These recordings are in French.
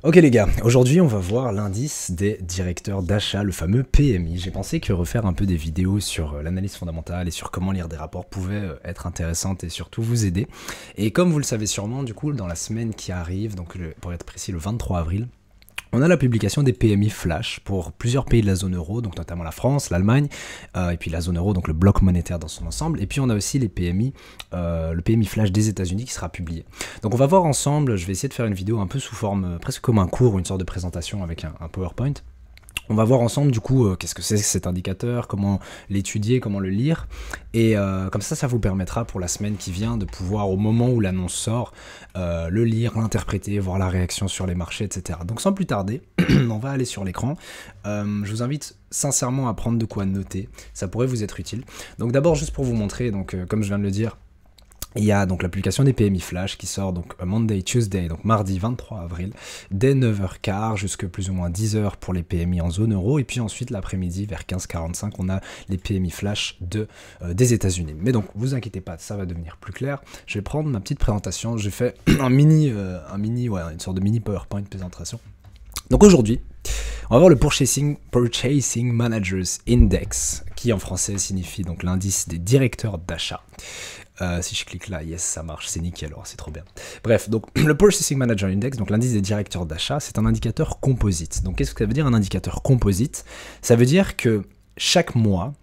Ok les gars, aujourd'hui on va voir l'indice des directeurs d'achat, le fameux PMI. J'ai pensé que refaire un peu des vidéos sur l'analyse fondamentale et sur comment lire des rapports pouvait être intéressante et surtout vous aider. Et comme vous le savez sûrement, du coup dans la semaine qui arrive, donc pour être précis le 23 avril, on a la publication des PMI flash pour plusieurs pays de la zone euro, donc notamment la France, l'Allemagne, et puis la zone euro, donc le bloc monétaire dans son ensemble. Et puis on a aussi les PMI, le PMI flash des États-Unis qui sera publié. Donc on va voir ensemble, je vais essayer de faire une vidéo un peu sous forme, presque comme un cours, une sorte de présentation avec un PowerPoint. On va voir ensemble du coup qu'est-ce que c'est cet indicateur, comment l'étudier, comment le lire. Et comme ça vous permettra pour la semaine qui vient de pouvoir, au moment où l'annonce sort, le lire, l'interpréter, voir la réaction sur les marchés, etc. Donc sans plus tarder, on va aller sur l'écran. Je vous invite sincèrement à prendre de quoi noter, ça pourrait vous être utile. Donc d'abord juste pour vous montrer, donc comme je viens de le dire, il y a donc l'application des PMI Flash qui sort donc Monday, Tuesday, donc mardi 23 avril, dès 9h15 jusqu'à plus ou moins 10h pour les PMI en zone euro. Et puis ensuite, l'après-midi, vers 15h45, on a les PMI Flash des États-Unis. Mais donc, vous inquiétez pas, ça va devenir plus clair. Je vais prendre ma petite présentation. J'ai fait une sorte de mini PowerPoint présentation. Donc aujourd'hui, on va voir le Purchasing Managers Index, qui en français signifie donc l'indice des directeurs d'achat. Si je clique là, yes, ça marche, c'est nickel, alors c'est trop bien. Bref, donc le Purchasing Manager Index, donc l'indice des directeurs d'achat, c'est un indicateur composite. Donc qu'est-ce que ça veut dire un indicateur composite? Ça veut dire que chaque mois,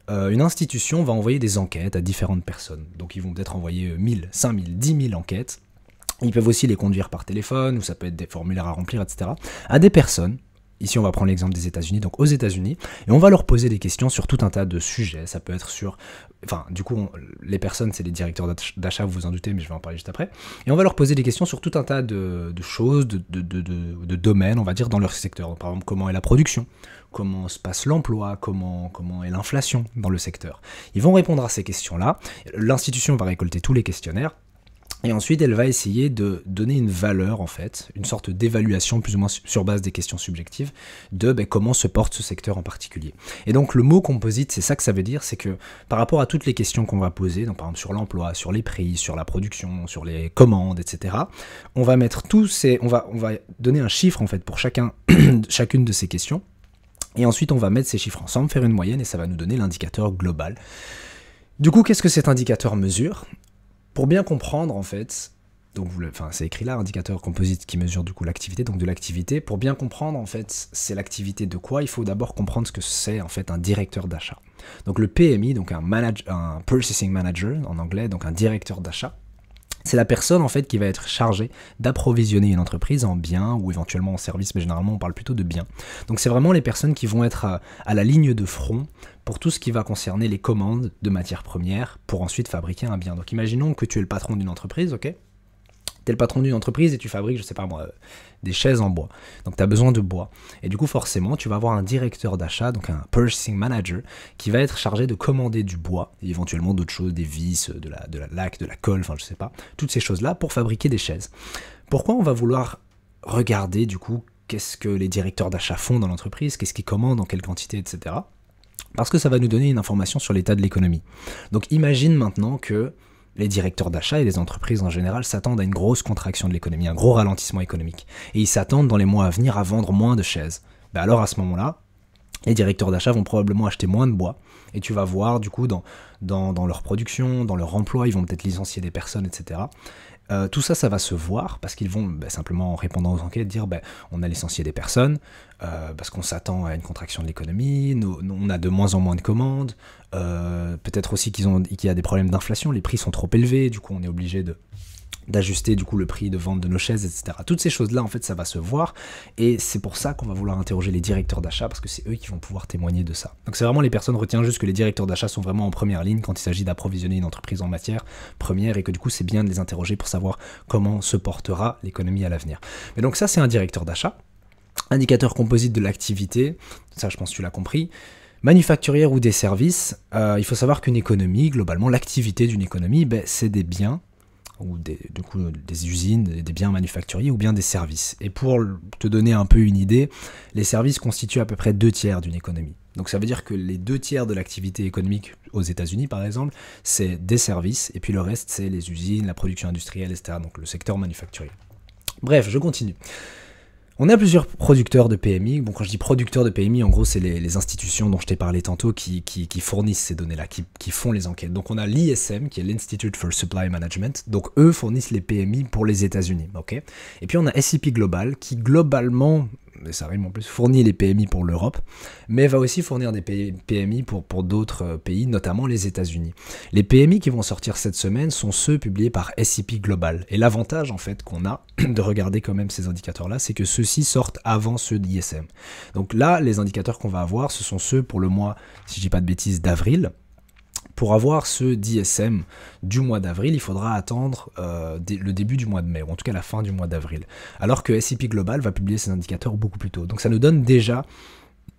une institution va envoyer des enquêtes à différentes personnes. Donc ils vont peut-être envoyer 1000, 5000, 10 000 enquêtes. Ils peuvent aussi les conduire par téléphone, ou ça peut être des formulaires à remplir, etc. à des personnes. Ici, on va prendre l'exemple des États-Unis, donc aux États-Unis, et on va leur poser des questions sur tout un tas de sujets. Ça peut être sur... Enfin, du coup, les personnes, c'est les directeurs d'achat, vous vous en doutez, mais je vais en parler juste après. Et on va leur poser des questions sur tout un tas de choses, de domaines, on va dire, dans leur secteur. Donc, par exemple, comment est la production? Comment se passe l'emploi? Comment est l'inflation dans le secteur? Ils vont répondre à ces questions-là. L'institution va récolter tous les questionnaires. Et ensuite, elle va essayer de donner une valeur, en fait, une sorte d'évaluation plus ou moins sur base des questions subjectives de comment se porte ce secteur en particulier. Et donc, le mot composite, c'est ça que ça veut dire, c'est que par rapport à toutes les questions qu'on va poser, donc par exemple sur l'emploi, sur les prix, sur la production, sur les commandes, etc., on va mettre on va donner un chiffre, en fait, pour chacune de ces questions. Et ensuite, on va mettre ces chiffres ensemble, faire une moyenne, et ça va nous donner l'indicateur global. Du coup, qu'est-ce que cet indicateur mesure? Pour bien comprendre, en fait, donc c'est écrit là, indicateur composite qui mesure du coup l'activité, donc de l'activité. Pour bien comprendre, en fait, c'est l'activité de quoi? Il faut d'abord comprendre ce que c'est, en fait, un directeur d'achat. Donc le PMI, donc un Purchasing Manager en anglais, donc un directeur d'achat, c'est la personne, en fait, qui va être chargée d'approvisionner une entreprise en biens ou éventuellement en services, mais généralement on parle plutôt de biens. Donc c'est vraiment les personnes qui vont être à la ligne de front pour tout ce qui va concerner les commandes de matières premières pour ensuite fabriquer un bien. Donc imaginons que tu es le patron d'une entreprise, ok? Tu es le patron d'une entreprise et tu fabriques, je sais pas moi, des chaises en bois. Donc tu as besoin de bois. Et du coup, forcément, tu vas avoir un directeur d'achat, donc un purchasing manager, qui va être chargé de commander du bois, et éventuellement d'autres choses, des vis, de la laque, de la colle, enfin je sais pas, toutes ces choses-là pour fabriquer des chaises. Pourquoi on va vouloir regarder, du coup, qu'est-ce que les directeurs d'achat font dans l'entreprise, qu'est-ce qu'ils commandent, en quelle quantité, etc. Parce que ça va nous donner une information sur l'état de l'économie. Donc imagine maintenant que les directeurs d'achat et les entreprises en général s'attendent à une grosse contraction de l'économie, un gros ralentissement économique. Et ils s'attendent dans les mois à venir à vendre moins de chaises. Alors à ce moment-là, les directeurs d'achat vont probablement acheter moins de bois. Et tu vas voir du coup dans leur production, dans leur emploi, ils vont peut-être licencier des personnes, etc. Tout ça, ça va se voir parce qu'ils vont simplement, en répondant aux enquêtes, dire on a licencié des personnes parce qu'on s'attend à une contraction de l'économie, on a de moins en moins de commandes, peut-être aussi qu'il y a des problèmes d'inflation, les prix sont trop élevés, du coup on est obligé d'ajuster du coup le prix de vente de nos chaises, etc. Toutes ces choses-là, en fait, ça va se voir, et c'est pour ça qu'on va vouloir interroger les directeurs d'achat, parce que c'est eux qui vont pouvoir témoigner de ça. Donc c'est vraiment les personnes, retiens juste que les directeurs d'achat sont vraiment en première ligne quand il s'agit d'approvisionner une entreprise en matière première, et que du coup c'est bien de les interroger pour savoir comment se portera l'économie à l'avenir. Mais donc ça, c'est un directeur d'achat. Indicateur composite de l'activité, ça je pense que tu l'as compris. Manufacturière ou des services, il faut savoir qu'une économie, globalement, l'activité d'une économie, c'est des biens, ou des usines, des biens manufacturiers ou bien des services. Et pour te donner un peu une idée, les services constituent à peu près 2/3 d'une économie. Donc ça veut dire que les 2/3 de l'activité économique aux États-Unis, par exemple, c'est des services, et puis le reste, c'est les usines, la production industrielle, etc. Donc le secteur manufacturier. Bref, je continue. On a plusieurs producteurs de PMI. Bon, quand je dis producteurs de PMI, en gros, c'est les institutions dont je t'ai parlé tantôt qui fournissent ces données-là, qui font les enquêtes. Donc, on a l'ISM, qui est l'Institute for Supply Management. Donc, eux fournissent les PMI pour les États-Unis. Okay, et puis, on a SCP Global, qui globalement, mais ça rime en plus, fournit les PMI pour l'Europe, mais va aussi fournir des PMI pour d'autres pays, notamment les États-Unis. Les PMI qui vont sortir cette semaine sont ceux publiés par SCP Global. Et l'avantage, en fait, qu'on a de regarder quand même ces indicateurs-là, c'est que ceux-ci sortent avant ceux d'ISM. Donc là, les indicateurs qu'on va avoir, ce sont ceux pour le mois, si je dis pas de bêtises, d'avril. Pour avoir ceux d'ISM du mois d'avril, il faudra attendre le début du mois de mai, ou en tout cas la fin du mois d'avril. Alors que SCP Global va publier ses indicateurs beaucoup plus tôt. Donc ça nous donne déjà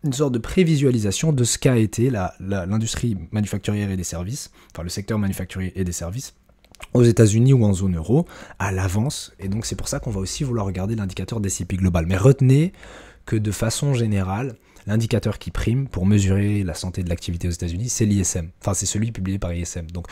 une sorte de prévisualisation de ce qu'a été l'industrie manufacturière et des services, enfin le secteur manufacturier et des services, aux États-Unis ou en zone euro, à l'avance. Et donc c'est pour ça qu'on va aussi vouloir regarder l'indicateur d'SCP Global. Mais retenez que de façon générale, l'indicateur qui prime pour mesurer la santé de l'activité aux États-Unis, c'est l'ISM. Enfin, c'est celui publié par ISM. Donc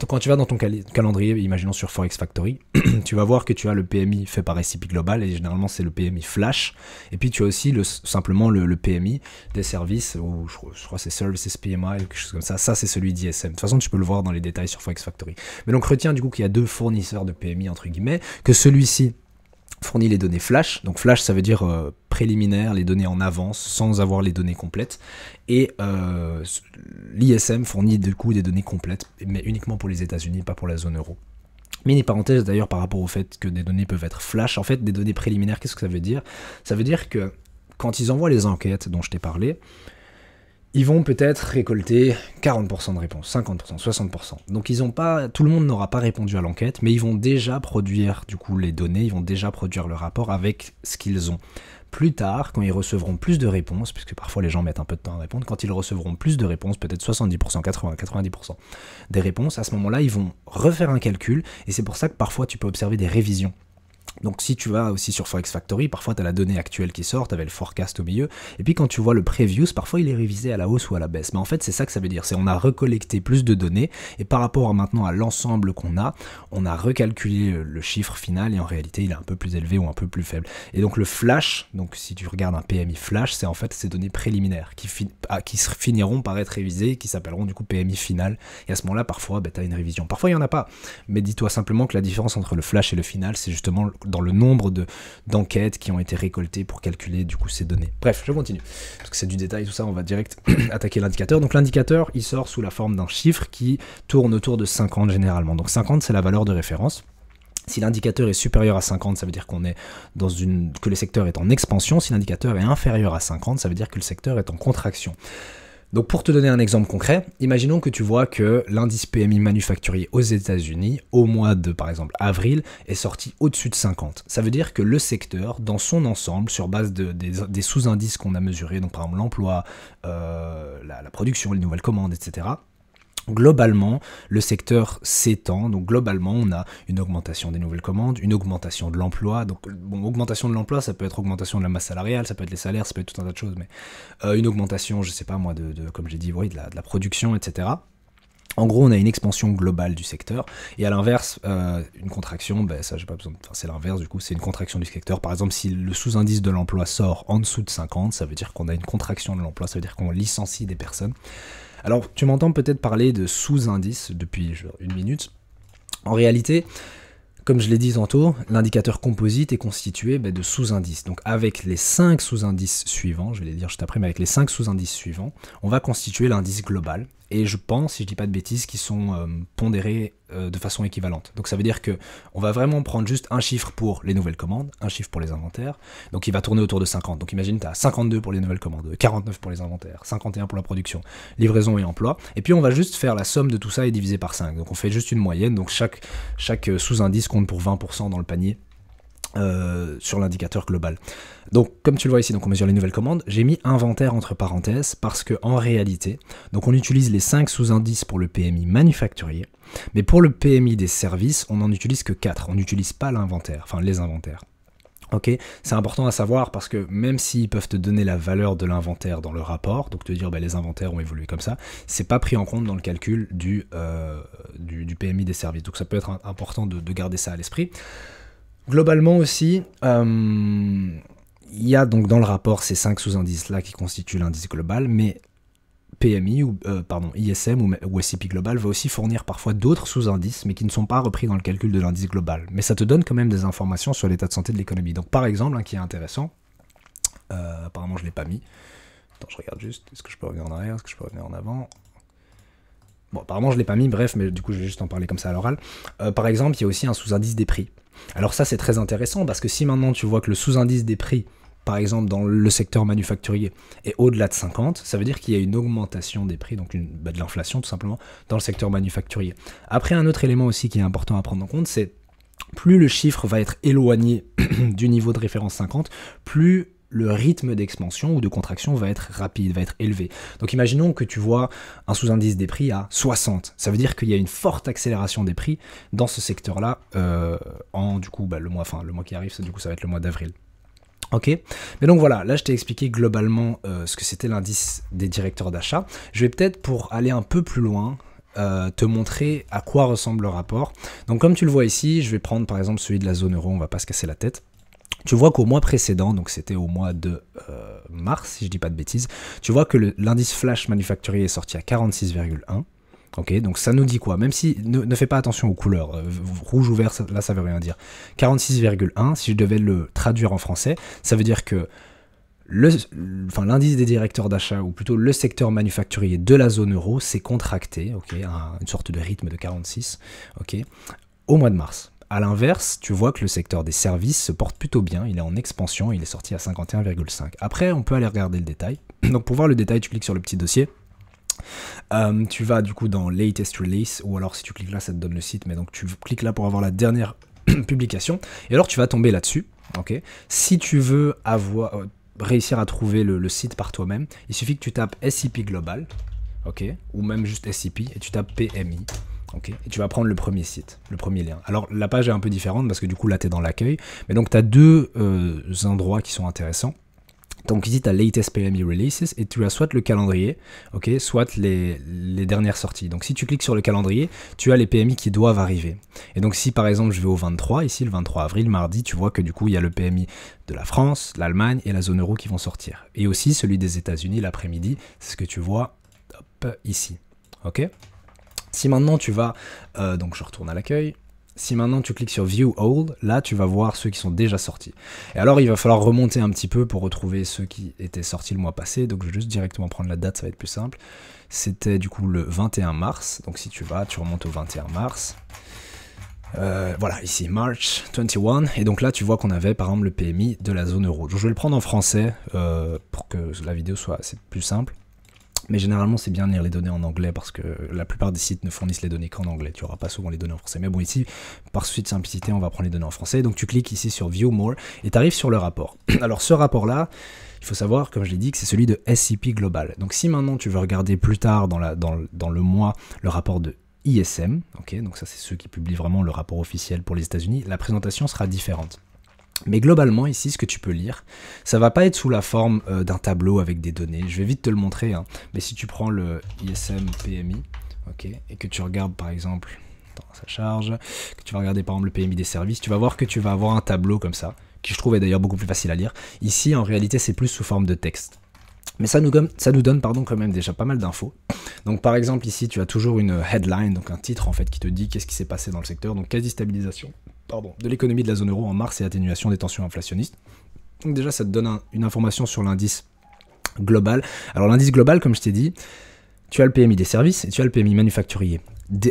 quand tu vas dans ton calendrier, imaginons sur Forex Factory, tu vas voir que tu as le PMI fait par SCP Global, et généralement c'est le PMI Flash. Et puis tu as aussi simplement le PMI des services, ou je crois que c'est Services PMI, quelque chose comme ça. Ça, c'est celui d'ISM. De toute façon, tu peux le voir dans les détails sur Forex Factory. Mais donc retiens du coup qu'il y a deux fournisseurs de PMI, entre guillemets, que celui-ci fournit les données flash, donc flash ça veut dire préliminaire, les données en avance sans avoir les données complètes, et l'ISM fournit du coup des données complètes, mais uniquement pour les États-Unis, pas pour la zone euro. Mini parenthèse d'ailleurs par rapport au fait que des données peuvent être flash, en fait des données préliminaires, qu'est-ce que ça veut dire? Ça veut dire que quand ils envoient les enquêtes dont je t'ai parlé, ils vont peut-être récolter 40% de réponses, 50%, 60%. Donc tout le monde n'aura pas répondu à l'enquête, mais ils vont déjà produire du coup les données, ils vont déjà produire le rapport avec ce qu'ils ont. Plus tard, quand ils recevront plus de réponses, puisque parfois les gens mettent un peu de temps à répondre, quand ils recevront plus de réponses, peut-être 70%, 80%, 90% des réponses, à ce moment-là, ils vont refaire un calcul, et c'est pour ça que parfois tu peux observer des révisions. Donc si tu vas aussi sur Forex Factory, parfois tu as la donnée actuelle qui sort, tu avais le forecast au milieu, et puis quand tu vois le previews, parfois il est révisé à la hausse ou à la baisse. Mais en fait c'est ça que ça veut dire, c'est on a recollecté plus de données, et par rapport maintenant à l'ensemble qu'on a, on a recalculé le chiffre final, et en réalité il est un peu plus élevé ou un peu plus faible. Et donc le flash, donc si tu regardes un PMI flash, c'est en fait ces données préliminaires qui finiront par être révisées, qui s'appelleront du coup PMI final, et à ce moment-là parfois tu as une révision. Parfois il n'y en a pas, mais dis-toi simplement que la différence entre le flash et le final, c'est justement dans le nombre d'enquêtes qui ont été récoltées pour calculer du coup ces données. Bref, je continue, parce que c'est du détail tout ça, on va direct attaquer l'indicateur. Donc l'indicateur, il sort sous la forme d'un chiffre qui tourne autour de 50 généralement. Donc 50, c'est la valeur de référence. Si l'indicateur est supérieur à 50, ça veut dire qu'on est que le secteur est en expansion. Si l'indicateur est inférieur à 50, ça veut dire que le secteur est en contraction. Donc pour te donner un exemple concret, imaginons que tu vois que l'indice PMI manufacturier aux États-Unis, au mois de par exemple avril, est sorti au-dessus de 50. Ça veut dire que le secteur, dans son ensemble, sur base des sous-indices qu'on a mesurés, donc par exemple l'emploi, la production, les nouvelles commandes, etc., globalement, le secteur s'étend, donc globalement, on a une augmentation des nouvelles commandes, une augmentation de l'emploi, donc bon, augmentation de l'emploi, ça peut être augmentation de la masse salariale, ça peut être les salaires, ça peut être tout un tas de choses, mais une augmentation, je sais pas moi, comme j'ai dit, oui, de la production, etc. En gros, on a une expansion globale du secteur, et à l'inverse, une contraction, ben ça j'ai pas besoin c'est l'inverse du coup, c'est une contraction du secteur. Par exemple, si le sous-indice de l'emploi sort en dessous de 50, ça veut dire qu'on a une contraction de l'emploi, ça veut dire qu'on licencie des personnes. Alors, tu m'entends peut-être parler de sous-indices depuis une minute. En réalité, comme je l'ai dit tantôt, l'indicateur composite est constitué de sous-indices. Donc avec les 5 sous-indices suivants, je vais les dire juste après, mais avec les 5 sous-indices suivants, on va constituer l'indice global. Et je pense, si je dis pas de bêtises, qu'ils sont pondérés de façon équivalente. Donc ça veut dire que on va vraiment prendre juste un chiffre pour les nouvelles commandes, un chiffre pour les inventaires, donc il va tourner autour de 50. Donc imagine, tu as 52 pour les nouvelles commandes, 49 pour les inventaires, 51 pour la production, livraison et emploi, et puis on va juste faire la somme de tout ça et diviser par 5. Donc on fait juste une moyenne, donc chaque sous-indice compte pour 20% dans le panier. Sur l'indicateur global. Donc comme tu le vois ici, donc on mesure les nouvelles commandes, j'ai mis inventaire entre parenthèses parce que en réalité, donc on utilise les 5 sous-indices pour le PMI manufacturier, mais pour le PMI des services, on n'en utilise que 4, on n'utilise pas l'inventaire, enfin les inventaires. Ok, c'est important à savoir parce que même s'ils peuvent te donner la valeur de l'inventaire dans le rapport, donc te dire les inventaires ont évolué comme ça, c'est pas pris en compte dans le calcul du PMI des services. Donc ça peut être important de garder ça à l'esprit. Globalement aussi, il il y a donc dans le rapport ces 5 sous-indices-là qui constituent l'indice global, mais PMI, ISM ou S&P Global va aussi fournir parfois d'autres sous-indices, mais qui ne sont pas repris dans le calcul de l'indice global. Mais ça te donne quand même des informations sur l'état de santé de l'économie. Donc par exemple, qui est intéressant, apparemment je ne l'ai pas mis. Attends, je regarde juste, est-ce que je peux revenir en arrière, est-ce que je peux revenir en avant? Bon, apparemment je ne l'ai pas mis, bref, mais du coup je vais juste en parler comme ça à l'oral. Par exemple, il y a aussi un sous-indice des prix. Alors ça c'est très intéressant, parce que si maintenant tu vois que le sous-indice des prix, par exemple dans le secteur manufacturier, est au-delà de 50, ça veut dire qu'il y a une augmentation des prix, donc de l'inflation tout simplement, dans le secteur manufacturier. Après, un autre élément aussi qui est important à prendre en compte, c'est plus le chiffre va être éloigné du niveau de référence 50, plus le rythme d'expansion ou de contraction va être rapide, va être élevé. Donc imaginons que tu vois un sous-indice des prix à 60. Ça veut dire qu'il y a une forte accélération des prix dans ce secteur-là du coup, le mois qui arrive, ça va être le mois d'avril. Ok, mais donc voilà, là je t'ai expliqué globalement ce que c'était l'indice des directeurs d'achat. Je vais peut-être, pour aller un peu plus loin, te montrer à quoi ressemble le rapport. Donc comme tu le vois ici, je vais prendre par exemple celui de la zone euro, on va pas se casser la tête. Tu vois qu'au mois précédent, donc c'était au mois de mars, si je dis pas de bêtises, tu vois que l'indice flash manufacturier est sorti à 46,1. Ok, donc ça nous dit quoi? Même si, ne fais pas attention aux couleurs, rouge ou vert, là ça veut rien dire. 46,1, si je devais le traduire en français, ça veut dire que l'indice des directeurs d'achat, ou plutôt le secteur manufacturier de la zone euro, s'est contracté, ok, une sorte de rythme de 46, ok, au mois de mars. A l'inverse, tu vois que le secteur des services se porte plutôt bien, il est en expansion, il est sorti à 51,5. Après, on peut aller regarder le détail. Donc pour voir le détail, tu cliques sur le petit dossier. Tu vas du coup dans Latest Release, ou alors si tu cliques là, ça te donne le site, mais donc tu cliques là pour avoir la dernière publication, et alors tu vas tomber là-dessus. Ok. Si tu veux réussir à trouver le site par toi-même, il suffit que tu tapes S&P Global, ok, ou même juste S&P, et tu tapes PMI. Okay. Et tu vas prendre le premier site, le premier lien. Alors la page est un peu différente parce que du coup là tu es dans l'accueil, mais donc tu as deux endroits qui sont intéressants. Donc ici tu as Latest PMI Releases et tu as soit le calendrier, ok, soit les dernières sorties. Donc si tu cliques sur le calendrier, tu as les PMI qui doivent arriver. Et donc si par exemple je vais au 23, ici le 23 avril, mardi, tu vois que du coup il y a le PMI de la France, l'Allemagne et la zone euro qui vont sortir. Et aussi celui des États-Unis l'après-midi, c'est ce que tu vois ici, ok. Si maintenant tu vas, donc je retourne à l'accueil, si maintenant tu cliques sur View Old, là tu vas voir ceux qui sont déjà sortis. Et alors il va falloir remonter un petit peu pour retrouver ceux qui étaient sortis le mois passé, donc je vais juste directement prendre la date, ça va être plus simple. C'était du coup le 21 mars, donc si tu remontes au 21 mars. Voilà, ici March 21, et donc là tu vois qu'on avait par exemple le PMI de la zone euro. Donc je vais le prendre en français pour que la vidéo soit plus simple. Mais généralement, c'est bien de lire les données en anglais parce que la plupart des sites ne fournissent les données qu'en anglais. Tu n'auras pas souvent les données en français. Mais bon, ici, par souci de simplicité, on va prendre les données en français. Donc, tu cliques ici sur View More et tu arrives sur le rapport. Alors, ce rapport-là, il faut savoir, comme je l'ai dit, que c'est celui de S&P Global. Donc, si maintenant tu veux regarder plus tard dans le mois le rapport de ISM, ok, donc ça, c'est ceux qui publient vraiment le rapport officiel pour les États-Unis, la présentation sera différente. Mais globalement, ici, ce que tu peux lire, ça va pas être sous la forme d'un tableau avec des données. Je vais vite te le montrer, hein. Mais si tu prends le ISM PMI, ok, et que tu regardes par exemple, attends, ça charge, que tu vas regarder par exemple le PMI des services, tu vas voir que tu vas avoir un tableau comme ça, qui je trouve est d'ailleurs beaucoup plus facile à lire. Ici, en réalité, c'est plus sous forme de texte. Mais ça nous donne quand même déjà pas mal d'infos. Donc par exemple ici tu as toujours une headline, donc un titre en fait qui te dit qu'est-ce qui s'est passé dans le secteur, donc quasi-stabilisation de l'économie de la zone euro en mars et atténuation des tensions inflationnistes. Donc déjà ça te donne une information sur l'indice global. Alors l'indice global, comme je t'ai dit, tu as le PMI des services et tu as le PMI manufacturier.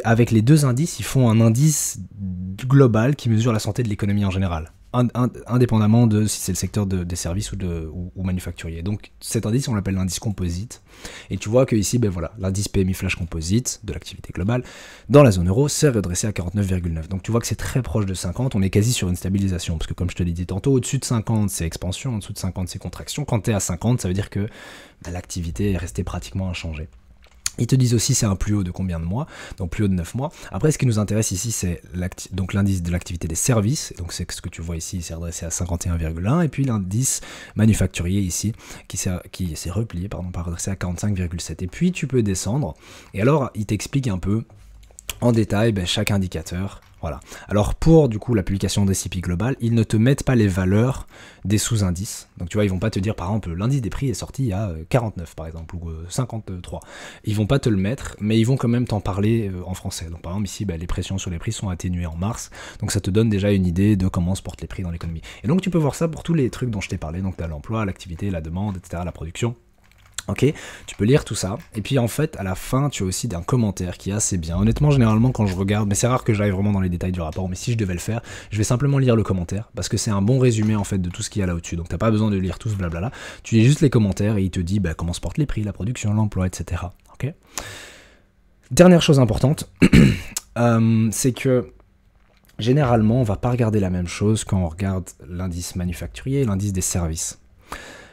Avec les deux indices, ils font un indice global qui mesure la santé de l'économie en général, indépendamment de si c'est le secteur des services ou manufacturier. Donc cet indice, on l'appelle l'indice composite. Et tu vois que ici, ben voilà, l'indice PMI flash composite de l'activité globale dans la zone euro s'est redressé à 49,9. Donc tu vois que c'est très proche de 50, on est quasi sur une stabilisation, parce que comme je te l'ai dit tantôt, au-dessus de 50 c'est expansion, en dessous de 50 c'est contraction. Quand tu es à 50, ça veut dire que ben, l'activité est restée pratiquement inchangée. Ils te disent aussi c'est un plus haut de combien de mois, donc plus haut de 9 mois. Après, ce qui nous intéresse ici, c'est donc l'indice de l'activité des services, donc c'est ce que tu vois ici, il s'est redressé à 51,1, et puis l'indice manufacturier ici, qui s'est replié, pardon, pas redressé à 45,7. Et puis tu peux descendre, et alors il t'explique un peu en détail chaque indicateur Voilà. Alors pour du coup la publication des CPI global, ils ne te mettent pas les valeurs des sous-indices. Donc tu vois, ils vont pas te dire par exemple l'indice des prix est sorti à 49 par exemple ou 53. Ils vont pas te le mettre, mais ils vont quand même t'en parler en français. Donc par exemple ici, les pressions sur les prix sont atténuées en mars. Donc ça te donne déjà une idée de comment se portent les prix dans l'économie. Et donc tu peux voir ça pour tous les trucs dont je t'ai parlé. Donc tu as l'emploi, l'activité, la demande, etc., la production. Ok, tu peux lire tout ça, et puis en fait, à la fin, tu as aussi un commentaire qui est assez bien. Honnêtement, généralement, quand je regarde, mais c'est rare que j'aille vraiment dans les détails du rapport, mais si je devais le faire, je vais simplement lire le commentaire, parce que c'est un bon résumé en fait de tout ce qu'il y a là au-dessus. Donc t'as pas besoin de lire tout ce blabla, tu lis juste les commentaires et il te dit comment se portent les prix, la production, l'emploi, etc. Ok. Dernière chose importante, c'est que généralement, on va pas regarder la même chose quand on regarde l'indice manufacturier et l'indice des services.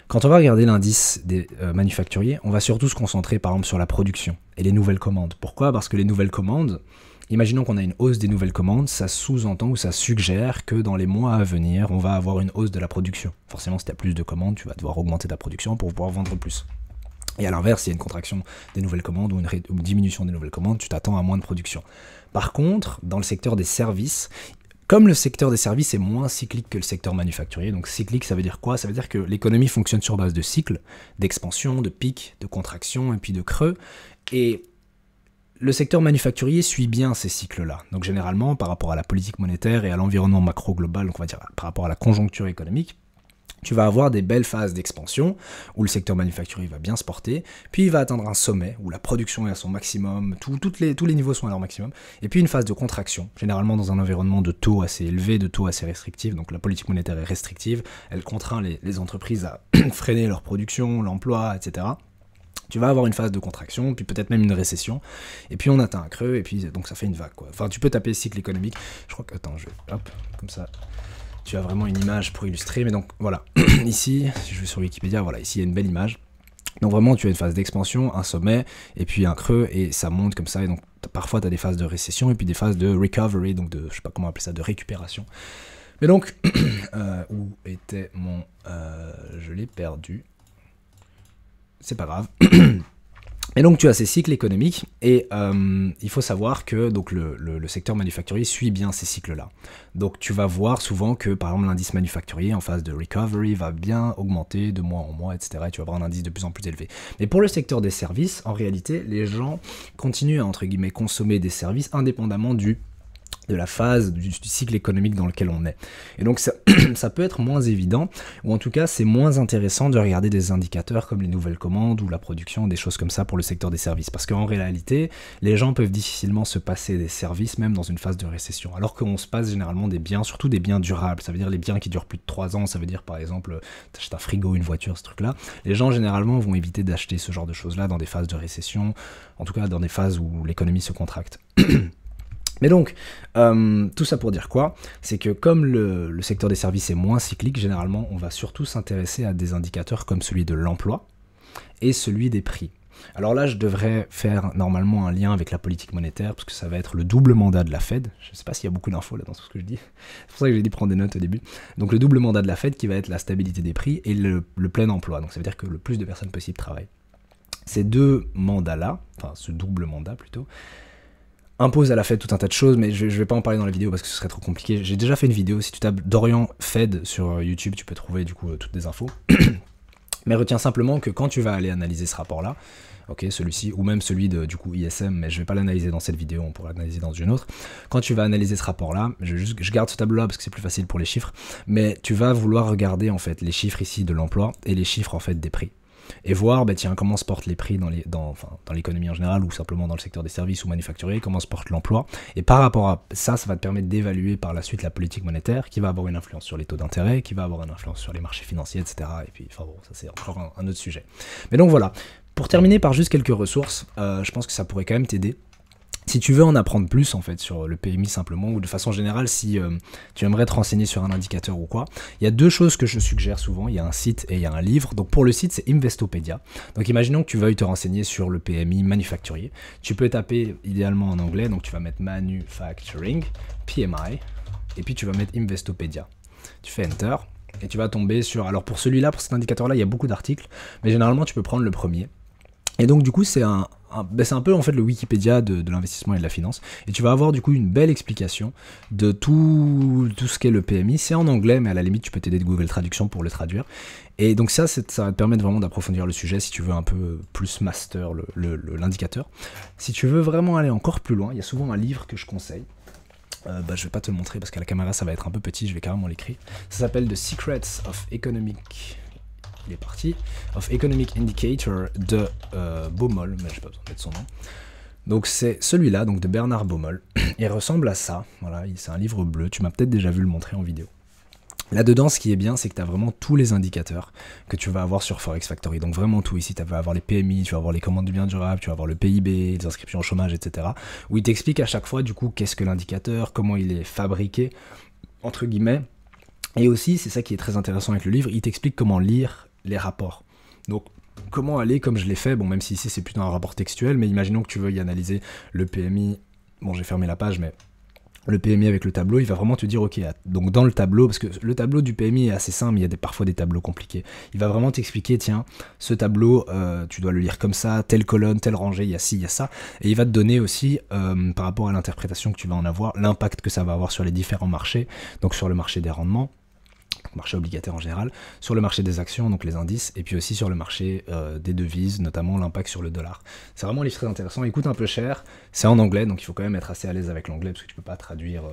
Quand on va regarder l'indice des manufacturiers, on va surtout se concentrer par exemple sur la production et les nouvelles commandes. Pourquoi? Parce que les nouvelles commandes, imaginons qu'on a une hausse des nouvelles commandes, ça sous-entend ou ça suggère que dans les mois à venir, on va avoir une hausse de la production. Forcément, si tu as plus de commandes, tu vas devoir augmenter ta production pour pouvoir vendre plus. Et à l'inverse, s'il y a une contraction des nouvelles commandes ou une diminution des nouvelles commandes, tu t'attends à moins de production. Par contre, dans le secteur des services, comme le secteur des services est moins cyclique que le secteur manufacturier, donc cyclique ça veut dire quoi? Ça veut dire que l'économie fonctionne sur base de cycles, d'expansion, de pics, de contraction et puis de creux. Et le secteur manufacturier suit bien ces cycles-là. Donc généralement, par rapport à la politique monétaire et à l'environnement macro global, donc on va dire par rapport à la conjoncture économique, tu vas avoir des belles phases d'expansion où le secteur manufacturier va bien se porter, puis il va atteindre un sommet où la production est à son maximum, tous les niveaux sont à leur maximum, et puis une phase de contraction, généralement dans un environnement de taux assez élevé, de taux assez restrictifs, donc la politique monétaire est restrictive, elle contraint les entreprises à freiner leur production, l'emploi, etc. Tu vas avoir une phase de contraction, puis peut-être même une récession, et puis on atteint un creux, et puis donc ça fait une vague, quoi. Enfin, tu peux taper cycle économique, je crois que, attends, je vais, hop, comme ça... Tu as vraiment une image pour illustrer, mais donc voilà, ici, si je vais sur Wikipédia, voilà, ici il y a une belle image. Donc vraiment, tu as une phase d'expansion, un sommet, et puis un creux, et ça monte comme ça, et donc parfois tu as des phases de récession, et puis des phases de recovery, donc de, je sais pas comment appeler ça, de récupération. Mais donc, où était mon... je l'ai perdu. C'est pas grave. Et donc tu as ces cycles économiques et il faut savoir que donc, le secteur manufacturier suit bien ces cycles-là. Donc tu vas voir souvent que par exemple l'indice manufacturier en phase de recovery va bien augmenter de mois en mois, etc. Et tu vas avoir un indice de plus en plus élevé. Mais pour le secteur des services, en réalité, les gens continuent à entre guillemets consommer des services indépendamment de la phase, du cycle économique dans lequel on est. Et donc ça, ça peut être moins évident, ou en tout cas c'est moins intéressant de regarder des indicateurs comme les nouvelles commandes ou la production, des choses comme ça pour le secteur des services. Parce qu'en réalité, les gens peuvent difficilement se passer des services même dans une phase de récession. Alors qu'on se passe généralement des biens, surtout des biens durables. Ça veut dire les biens qui durent plus de 3 ans, ça veut dire par exemple, t'achètes un frigo, une voiture, ce truc-là. Les gens généralement vont éviter d'acheter ce genre de choses-là dans des phases de récession, en tout cas dans des phases où l'économie se contracte. Mais donc, tout ça pour dire quoi? C'est que comme le secteur des services est moins cyclique, généralement, on va surtout s'intéresser à des indicateurs comme celui de l'emploi et celui des prix. Alors là, je devrais faire normalement un lien avec la politique monétaire, parce que ça va être le double mandat de la Fed. Je ne sais pas s'il y a beaucoup d'infos là dans tout ce que je dis. C'est pour ça que j'ai dit prendre des notes au début. Donc le double mandat de la Fed qui va être la stabilité des prix et le plein emploi. Donc ça veut dire que le plus de personnes possible travaillent. Ces deux mandats-là, enfin ce double mandat plutôt, impose à la Fed tout un tas de choses, mais je vais pas en parler dans la vidéo parce que ce serait trop compliqué. J'ai déjà fait une vidéo, si tu tapes Dorian Fed sur YouTube, tu peux trouver du coup toutes les infos. Mais retiens simplement que quand tu vas aller analyser ce rapport-là, ok, celui-ci, ou même celui de du coup ISM, mais je vais pas l'analyser dans cette vidéo, on pourra l'analyser dans une autre. Quand tu vas analyser ce rapport-là, je garde ce tableau-là parce que c'est plus facile pour les chiffres, mais tu vas vouloir regarder en fait les chiffres ici de l'emploi et les chiffres en fait des prix. Et voir tiens, comment se portent les prix dans l'économie en général, ou simplement dans le secteur des services ou manufacturiers, comment se porte l'emploi. Et par rapport à ça, ça va te permettre d'évaluer par la suite la politique monétaire, qui va avoir une influence sur les taux d'intérêt, qui va avoir une influence sur les marchés financiers, etc. Et puis, enfin bon, ça c'est encore un autre sujet. Mais donc voilà, pour terminer par juste quelques ressources, je pense que ça pourrait quand même t'aider. Si tu veux en apprendre plus en fait sur le PMI simplement, ou de façon générale si tu aimerais te renseigner sur un indicateur ou quoi, il y a deux choses que je suggère souvent, il y a un site et il y a un livre. Donc pour le site c'est Investopedia. Donc imaginons que tu veuilles te renseigner sur le PMI manufacturier. Tu peux taper idéalement en anglais, donc tu vas mettre Manufacturing, PMI, et puis tu vas mettre Investopedia. Tu fais Enter, et tu vas tomber sur... Alors pour celui-là, pour cet indicateur-là, il y a beaucoup d'articles, mais généralement tu peux prendre le premier. Et donc du coup c'est c'est un peu en fait le Wikipédia de l'investissement et de la finance. Et tu vas avoir du coup une belle explication de tout ce qu'est le PMI. C'est en anglais, mais à la limite tu peux t'aider de Google Traduction pour le traduire. Et donc ça va te permettre vraiment d'approfondir le sujet si tu veux un peu plus master l'indicateur. Si tu veux vraiment aller encore plus loin, il y a souvent un livre que je conseille. Je vais pas te le montrer parce qu'à la caméra ça va être un peu petit, je vais carrément l'écrire. Ça s'appelle The Secrets of Economic... Il est parti. Of Economic Indicator de Baumol, mais j'ai pas besoin de mettre son nom. Donc c'est celui-là, donc de Bernard Baumol. Il ressemble à ça, voilà, c'est un livre bleu, tu m'as peut-être déjà vu le montrer en vidéo. Là-dedans, ce qui est bien, c'est que tu as vraiment tous les indicateurs que tu vas avoir sur Forex Factory. Donc vraiment tout ici, tu vas avoir les PMI, tu vas avoir les commandes de biens durables, tu vas avoir le PIB, les inscriptions au chômage, etc. Où il t'explique à chaque fois, du coup, qu'est-ce que l'indicateur, comment il est fabriqué, entre guillemets. Et aussi, c'est ça qui est très intéressant avec le livre, il t'explique comment lire les rapports. Donc, comment aller, comme je l'ai fait, bon, même si ici c'est plutôt un rapport textuel, mais imaginons que tu veux y analyser le PMI, bon, j'ai fermé la page, mais le PMI avec le tableau, il va vraiment te dire, ok, donc dans le tableau, parce que le tableau du PMI est assez simple, mais il y a parfois des tableaux compliqués, il va vraiment t'expliquer, tiens, ce tableau, tu dois le lire comme ça, telle colonne, telle rangée, il y a ci, il y a ça, et il va te donner aussi, par rapport à l'interprétation que tu vas en avoir, l'impact que ça va avoir sur les différents marchés, donc sur le marché des rendements, marché obligataire en général, sur le marché des actions, donc les indices, et puis aussi sur le marché des devises, notamment l'impact sur le dollar. C'est vraiment un livre très intéressant, il coûte un peu cher, c'est en anglais, donc il faut quand même être assez à l'aise avec l'anglais, parce que tu peux pas traduire,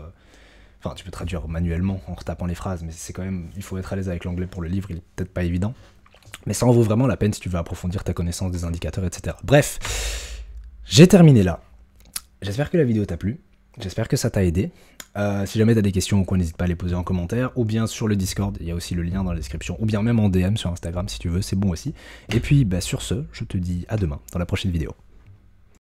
enfin tu peux traduire manuellement en retapant les phrases, mais c'est quand même, il faut être à l'aise avec l'anglais pour le livre, il est peut-être pas évident, mais ça en vaut vraiment la peine si tu veux approfondir ta connaissance des indicateurs, etc. Bref, j'ai terminé là, j'espère que la vidéo t'a plu, j'espère que ça t'a aidé. Si jamais tu as des questions ou quoi, n'hésite pas à les poser en commentaire, ou bien sur le Discord, il y a aussi le lien dans la description, ou bien même en DM sur Instagram si tu veux, c'est bon aussi. Et puis sur ce, je te dis à demain dans la prochaine vidéo.